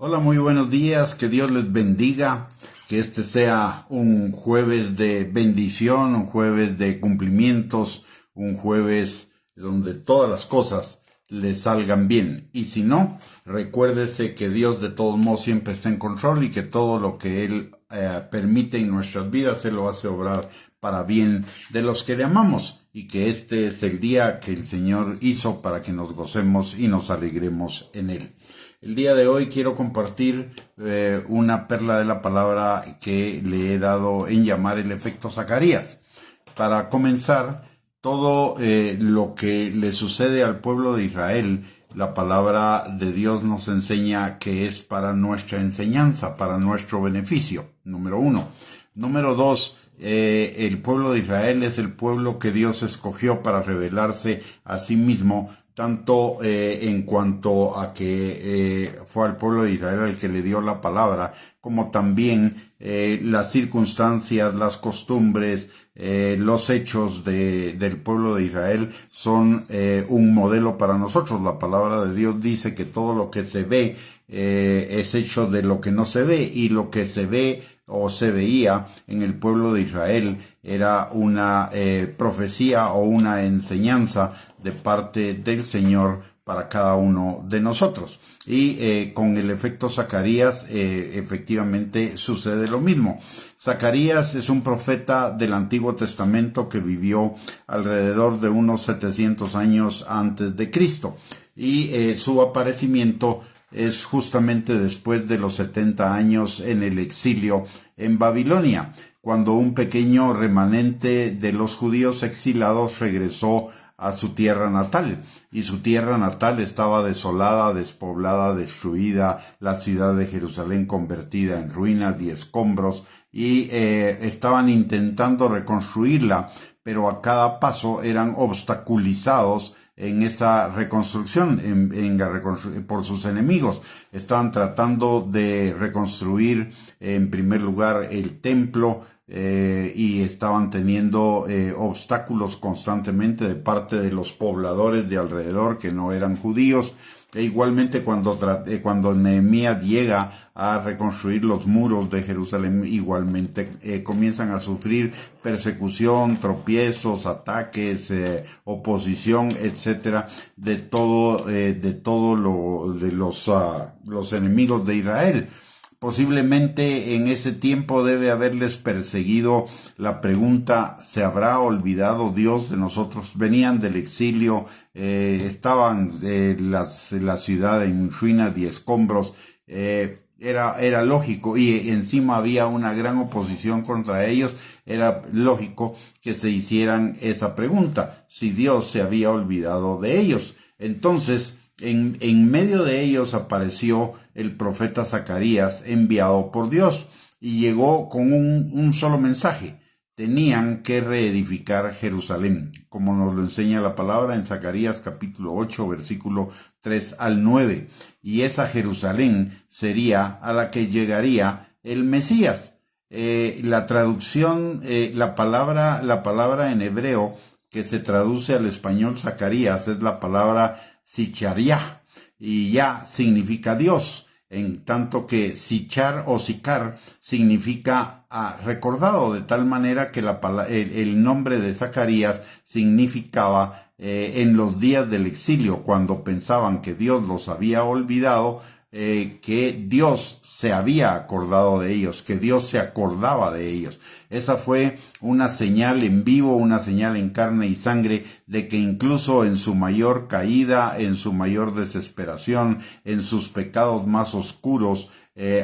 Hola, muy buenos días, que Dios les bendiga, que este sea un jueves de bendición, un jueves de cumplimientos, un jueves donde todas las cosas les salgan bien. Y si no, recuérdese que Dios de todos modos siempre está en control y que todo lo que Él permite en nuestras vidas, Él lo hace obrar para bien de los que le amamos. Y que este es el día que el Señor hizo para que nos gocemos y nos alegremos en Él. El día de hoy quiero compartir una perla de la palabra que le he dado en llamar el efecto Zacarías. Para comenzar, todo lo que le sucede al pueblo de Israel, la palabra de Dios nos enseña que es para nuestra enseñanza, para nuestro beneficio, número uno. Número dos, el pueblo de Israel es el pueblo que Dios escogió para revelarse a sí mismo, tanto en cuanto a que fue al pueblo de Israel el que le dio la palabra, como también las circunstancias, las costumbres, los hechos del pueblo de Israel son un modelo para nosotros. La palabra de Dios dice que todo lo que se ve es hecho de lo que no se ve, y lo que se ve o se veía en el pueblo de Israel era una profecía o una enseñanza de parte del Señor para cada uno de nosotros. Y con el efecto Zacarías efectivamente sucede lo mismo. Zacarías es un profeta del Antiguo Testamento que vivió alrededor de unos 700 años antes de Cristo, y su aparecimiento es justamente después de los 70 años en el exilio en Babilonia, cuando un pequeño remanente de los judíos exilados regresó a su tierra natal, y su tierra natal estaba desolada, despoblada, destruida, la ciudad de Jerusalén convertida en ruinas y escombros, y estaban intentando reconstruirla, pero a cada paso eran obstaculizados en esa reconstrucción, por sus enemigos. Estaban tratando de reconstruir en primer lugar el templo, y estaban teniendo obstáculos constantemente de parte de los pobladores de alrededor que no eran judíos. E igualmente cuando Nehemías llega a reconstruir los muros de Jerusalén, igualmente comienzan a sufrir persecución, tropiezos, ataques, oposición, etcétera, de todo los enemigos de Israel. Posiblemente en ese tiempo debe haberles perseguido la pregunta: ¿se habrá olvidado Dios de nosotros? Venían del exilio, estaban la ciudad en ruinas y escombros, era lógico, y encima había una gran oposición contra ellos. Era lógico que se hicieran esa pregunta, si Dios se había olvidado de ellos. Entonces, en medio de ellos apareció el profeta Zacarías, enviado por Dios, y llegó con un solo mensaje: tenían que reedificar Jerusalén, como nos lo enseña la palabra en Zacarías capítulo 8, versículo 3 al 9. Y esa Jerusalén sería a la que llegaría el Mesías. La traducción, la palabra en hebreo que se traduce al español Zacarías es la palabra Sichariah, y ya significa Dios, en tanto que Sichar o Sicar significa recordado, de tal manera que el nombre de Zacarías significaba en los días del exilio, cuando pensaban que Dios los había olvidado, que Dios se había acordado de ellos, que Dios se acordaba de ellos. Esa fue una señal en vivo, una señal en carne y sangre, de que incluso en su mayor caída, en su mayor desesperación, en sus pecados más oscuros,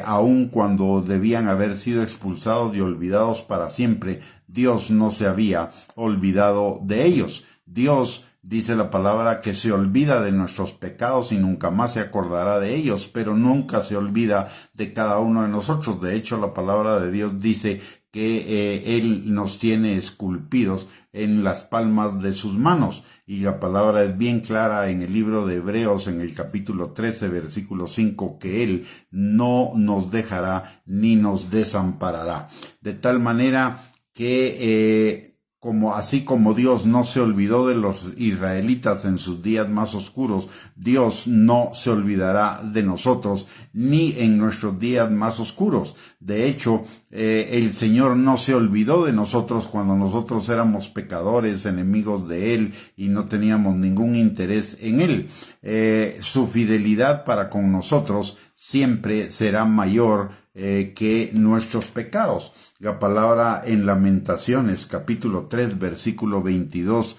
aun cuando debían haber sido expulsados y olvidados para siempre, Dios no se había olvidado de ellos. Dios, dice la palabra, que se olvida de nuestros pecados y nunca más se acordará de ellos, pero nunca se olvida de cada uno de nosotros. De hecho, la palabra de Dios dice que Él nos tiene esculpidos en las palmas de sus manos. Y la palabra es bien clara en el libro de Hebreos, en el capítulo 13, versículo 5, que Él no nos dejará ni nos desamparará. De tal manera que Así como Dios no se olvidó de los israelitas en sus días más oscuros, Dios no se olvidará de nosotros ni en nuestros días más oscuros. De hecho, el Señor no se olvidó de nosotros cuando nosotros éramos pecadores, enemigos de Él y no teníamos ningún interés en Él. Su fidelidad para con nosotros siempre será mayor que nuestros pecados. La palabra en Lamentaciones, capítulo 3, versículo 22,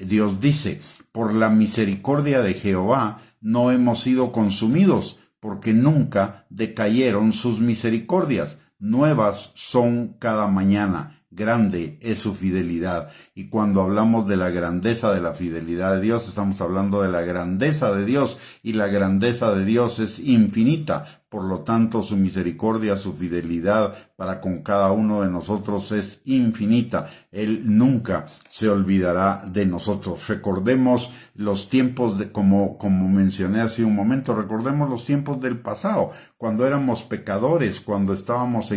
Dios dice: por la misericordia de Jehová no hemos sido consumidos, porque nunca decayeron sus misericordias. Nuevas son cada mañana. Grande es su fidelidad. Y cuando hablamos de la grandeza de la fidelidad de Dios, estamos hablando de la grandeza de Dios, y la grandeza de Dios es infinita. Por lo tanto, su misericordia, su fidelidad para con cada uno de nosotros es infinita. Él nunca se olvidará de nosotros. Recordemos los tiempos como mencioné hace un momento, recordemos los tiempos del pasado, cuando éramos pecadores, cuando estábamos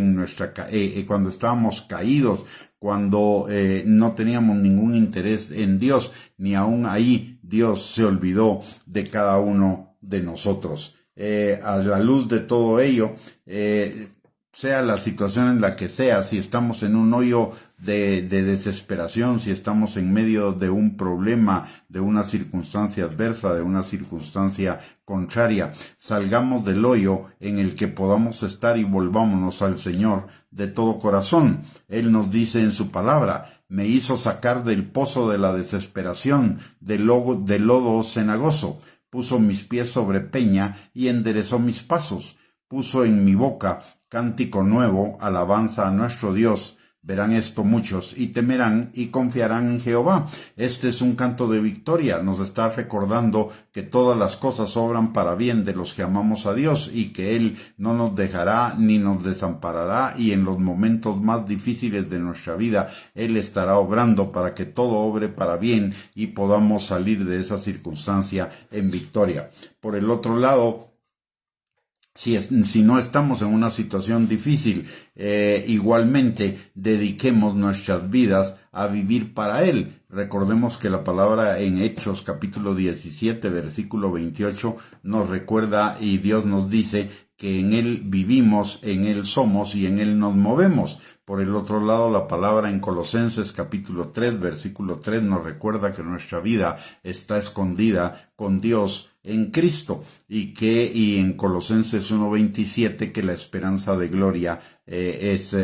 cuando estábamos caídos, cuando no teníamos ningún interés en Dios, ni aún ahí Dios se olvidó de cada uno de nosotros. A la luz de todo ello, sea la situación en la que sea, si estamos en un hoyo de desesperación, si estamos en medio de un problema, de una circunstancia adversa, de una circunstancia contraria, salgamos del hoyo en el que podamos estar y volvámonos al Señor de todo corazón. Él nos dice en su palabra: me hizo sacar del pozo de la desesperación, del lodo cenagoso. Puso mis pies sobre peña y enderezó mis pasos. Puso en mi boca cántico nuevo, alabanza a nuestro Dios. Verán esto muchos y temerán y confiarán en Jehová. Este es un canto de victoria. Nos está recordando que todas las cosas obran para bien de los que amamos a Dios, y que Él no nos dejará ni nos desamparará, y en los momentos más difíciles de nuestra vida Él estará obrando para que todo obre para bien y podamos salir de esa circunstancia en victoria. Por el otro lado, si no estamos en una situación difícil, igualmente dediquemos nuestras vidas a vivir para Él. Recordemos que la palabra en Hechos capítulo 17 versículo 28 nos recuerda, y Dios nos dice, que en Él vivimos, en Él somos y en Él nos movemos. Por el otro lado, la palabra en Colosenses capítulo 3 versículo 3 nos recuerda que nuestra vida está escondida con Dios en Cristo, y en Colosenses 1:27 que la esperanza de gloria es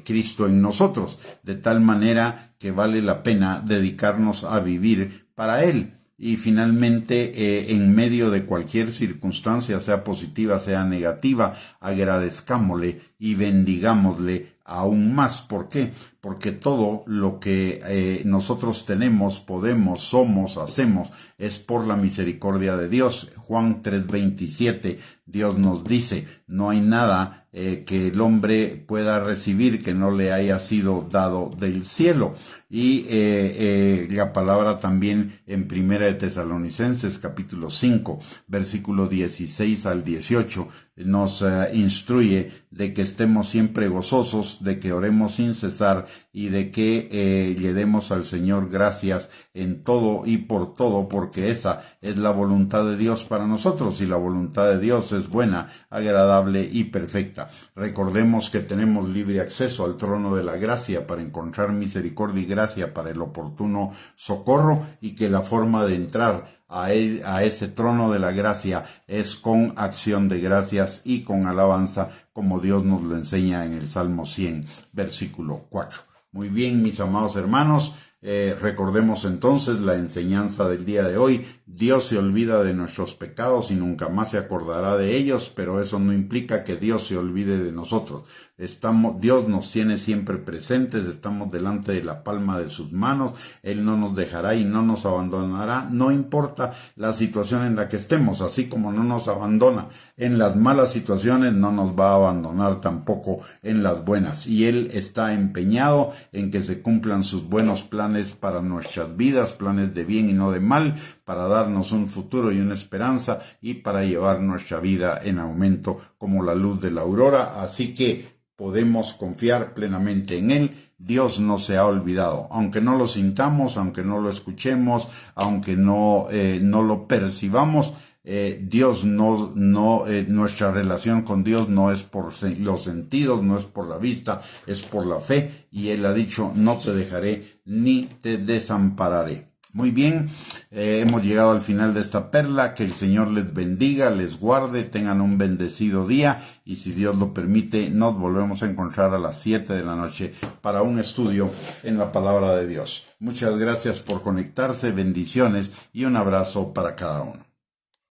Cristo en nosotros, de tal manera que vale la pena dedicarnos a vivir para Él. Y finalmente, en medio de cualquier circunstancia, sea positiva, sea negativa, agradezcámosle y bendigámosle aún más. ¿Por qué? Porque todo lo que nosotros tenemos, podemos, somos, hacemos, es por la misericordia de Dios. Juan 3:27, Dios nos dice: no hay nada que el hombre pueda recibir que no le haya sido dado del cielo. Y la palabra también en Primera de Tesalonicenses capítulo 5 versículo 16 al 18 nos instruye de que estemos siempre gozosos, de que oremos sin cesar y de que le demos al Señor gracias en todo y por todo, porque esa es la voluntad de Dios para nosotros, y la voluntad de Dios es buena, agradable y perfecta. Recordemos que tenemos libre acceso al trono de la gracia para encontrar misericordia y gracia para el oportuno socorro, y que la forma de entrar a ese trono de la gracia es con acción de gracias y con alabanza, como Dios nos lo enseña en el Salmo 100, versículo 4. Muy bien, mis amados hermanos, recordemos entonces la enseñanza del día de hoy. Dios se olvida de nuestros pecados y nunca más se acordará de ellos, pero eso no implica que Dios se olvide de nosotros. Dios nos tiene siempre presentes, estamos delante de la palma de sus manos. Él no nos dejará y no nos abandonará, no importa la situación en la que estemos. Así como no nos abandona en las malas situaciones, no nos va a abandonar tampoco en las buenas. Y Él está empeñado en que se cumplan sus buenos planes para nuestras vidas, planes de bien y no de mal, para darnos un futuro y una esperanza, y para llevar nuestra vida en aumento como la luz de la aurora. Así que podemos confiar plenamente en Él. Dios no se ha olvidado, aunque no lo sintamos, aunque no lo escuchemos, aunque no lo percibamos. Nuestra relación con Dios no es por los sentidos, no es por la vista, es por la fe, y Él ha dicho: no te dejaré ni te desampararé. Muy bien, hemos llegado al final de esta perla. Que el Señor les bendiga, les guarde, tengan un bendecido día, y si Dios lo permite, nos volvemos a encontrar a las 7 de la noche para un estudio en la palabra de Dios. Muchas gracias por conectarse, bendiciones y un abrazo para cada uno.